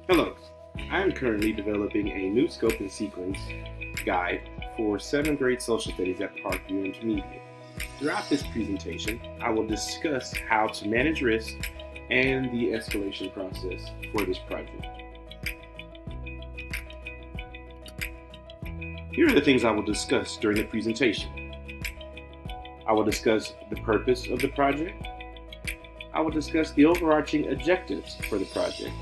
Hello, I am currently developing a new scope and sequence guide for 7th grade social studies at Parkview Intermediate. Throughout this presentation, I will discuss how to manage risk and the escalation process for this project. Here are the things I will discuss during the presentation. I will discuss the purpose of the project. I will discuss the overarching objectives for the project.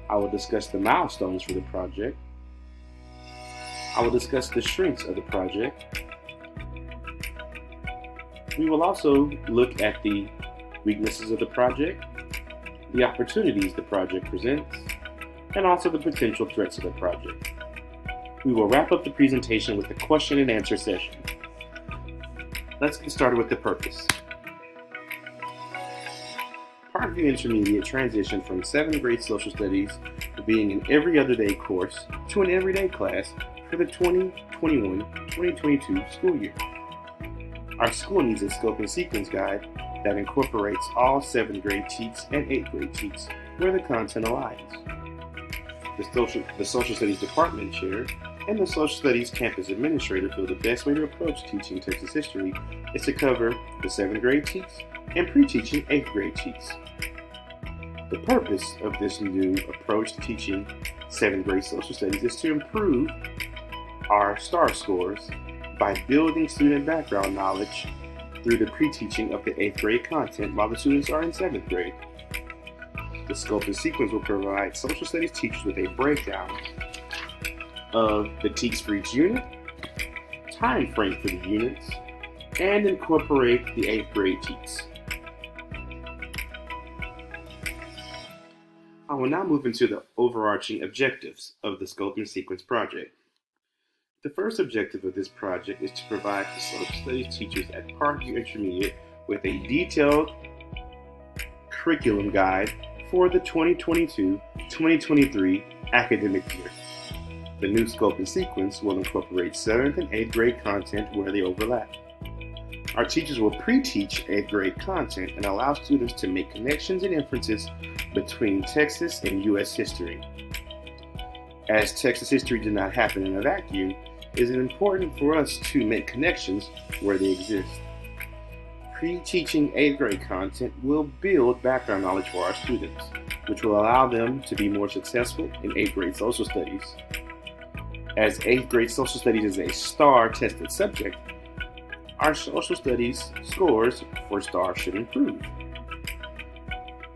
I will discuss the milestones for the project. I will discuss the strengths of the project. We will also look at the weaknesses of the project, the opportunities the project presents, and also the potential threats of the project. We will wrap up the presentation with a question and answer session. Let's get started with the purpose. Parkview Intermediate transitioned from 7th grade social studies to being an every other day course to an everyday class for the 2021-2022 school year. Our school needs a scope and sequence guide that incorporates all 7th grade TEKS and 8th grade TEKS where the content aligns. The Social Studies Department Chair and the Social Studies Campus Administrator feel the best way to approach teaching Texas history is to cover the 7th grade TEKS and pre-teaching 8th grade TEKS. The purpose of this new approach to teaching 7th grade social studies is to improve our STAR scores by building student background knowledge through the pre-teaching of the 8th grade content while the students are in 7th grade. The scope and sequence will provide social studies teachers with a breakdown of the TEKS for each unit, time frame for the units, and incorporate the 8th grade TEKS. I will now move into the overarching objectives of the Scope and Sequence project. The first objective of this project is to provide the social studies teachers at Parkview Intermediate with a detailed curriculum guide for the 2022-2023 academic year. The new Scope and Sequence will incorporate 7th and 8th grade content where they overlap. Our teachers will pre-teach 8th grade content and allow students to make connections and inferences between Texas and U.S. history. As Texas history did not happen in a vacuum, it is important for us to make connections where they exist. Pre-teaching 8th grade content will build background knowledge for our students, which will allow them to be more successful in 8th grade social studies. As 8th grade social studies is a STAR tested subject, our social studies scores for STAR should improve.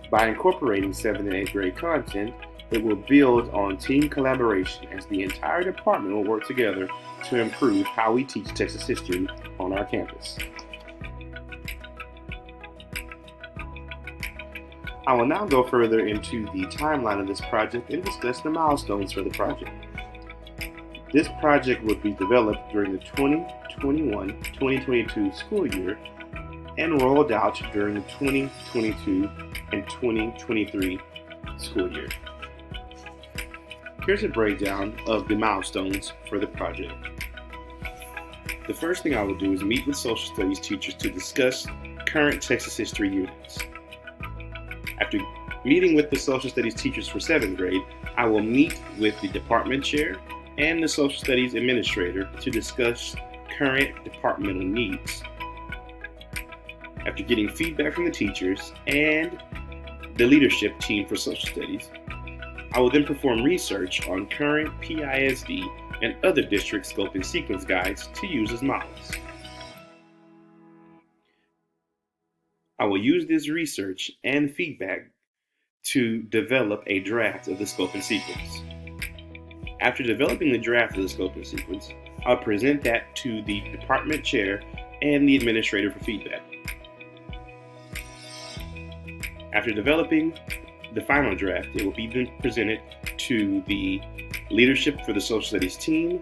By incorporating 7th and 8th grade content, it will build on team collaboration as the entire department will work together to improve how we teach Texas history on our campus. I will now go further into the timeline of this project and discuss the milestones for the project. This project will be developed during the 2021-2022 school year and rolled out during the 2022 and 2023 school year. Here's a breakdown of the milestones for the project. The first thing I will do is meet with social studies teachers to discuss current Texas history units. After meeting with the social studies teachers for 7th grade, I will meet with the department chair and the social studies administrator to discuss current departmental needs. After getting feedback from the teachers and the leadership team for social studies, I will then perform research on current PISD and other district scope and sequence guides to use as models. I will use this research and feedback to develop a draft of the scope and sequence. After developing the draft of the scope and sequence, I'll present that to the department chair and the administrator for feedback. After developing the final draft, it will be then presented to the leadership for the social studies team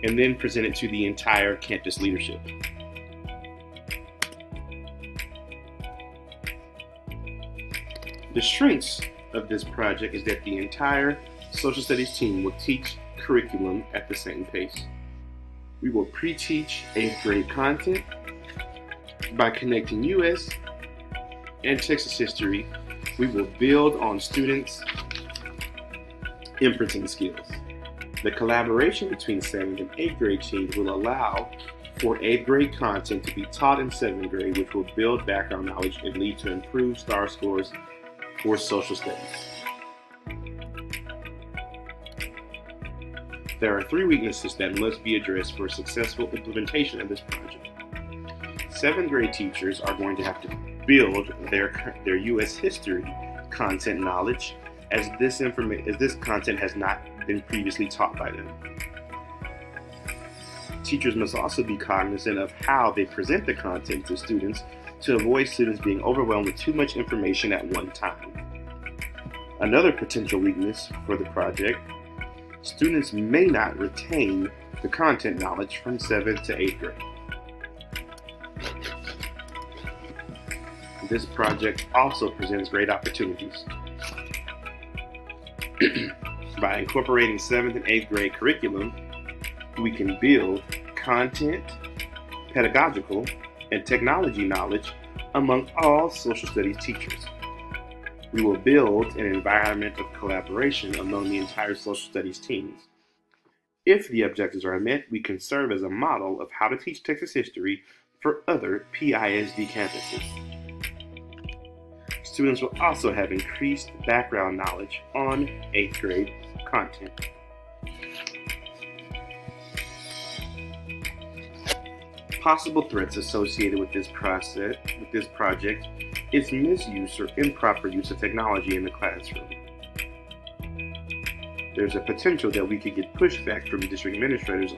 and then presented to the entire campus leadership. The strengths of this project is that the entire social studies team will teach curriculum at the same pace. We will pre-teach 8th grade content by connecting U.S. and Texas history. We will build on students' Inferencing skills. The collaboration between 7th and 8th grade teams will allow for 8th grade content to be taught in 7th grade, which will build background knowledge and lead to improved STAR scores for social studies. There are 3 weaknesses that must be addressed for successful implementation of this project. 7th grade teachers are going to have to build their U.S. history content knowledge as this content has not been previously taught by them. Teachers must also be cognizant of how they present the content to students to avoid students being overwhelmed with too much information at one time. Another potential weakness for the project: students may not retain the content knowledge from 7th to 8th grade. This project also presents great opportunities. By incorporating 7th and 8th grade curriculum, we can build content, pedagogical, and technology knowledge among all social studies teachers. We will build an environment of collaboration among the entire social studies teams. If the objectives are met, we can serve as a model of how to teach Texas history for other PISD campuses. Students will also have increased background knowledge on 8th grade content. Possible threats associated with this project is misuse or improper use of technology in the classroom. There's a potential that we could get pushback from district administrators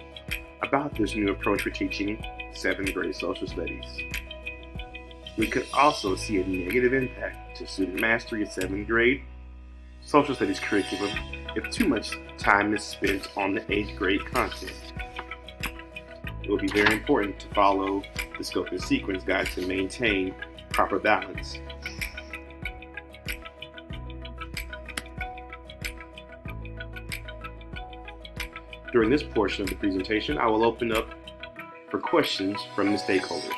about this new approach for teaching 7th grade social studies. We could also see a negative impact to student mastery of 7th grade social studies curriculum if too much time is spent on the 8th grade content. It will be very important to follow the scope and sequence guide to maintain proper balance. During this portion of the presentation, I will open up for questions from the stakeholders.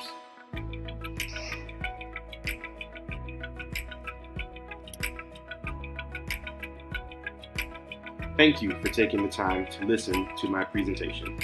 Thank you for taking the time to listen to my presentation.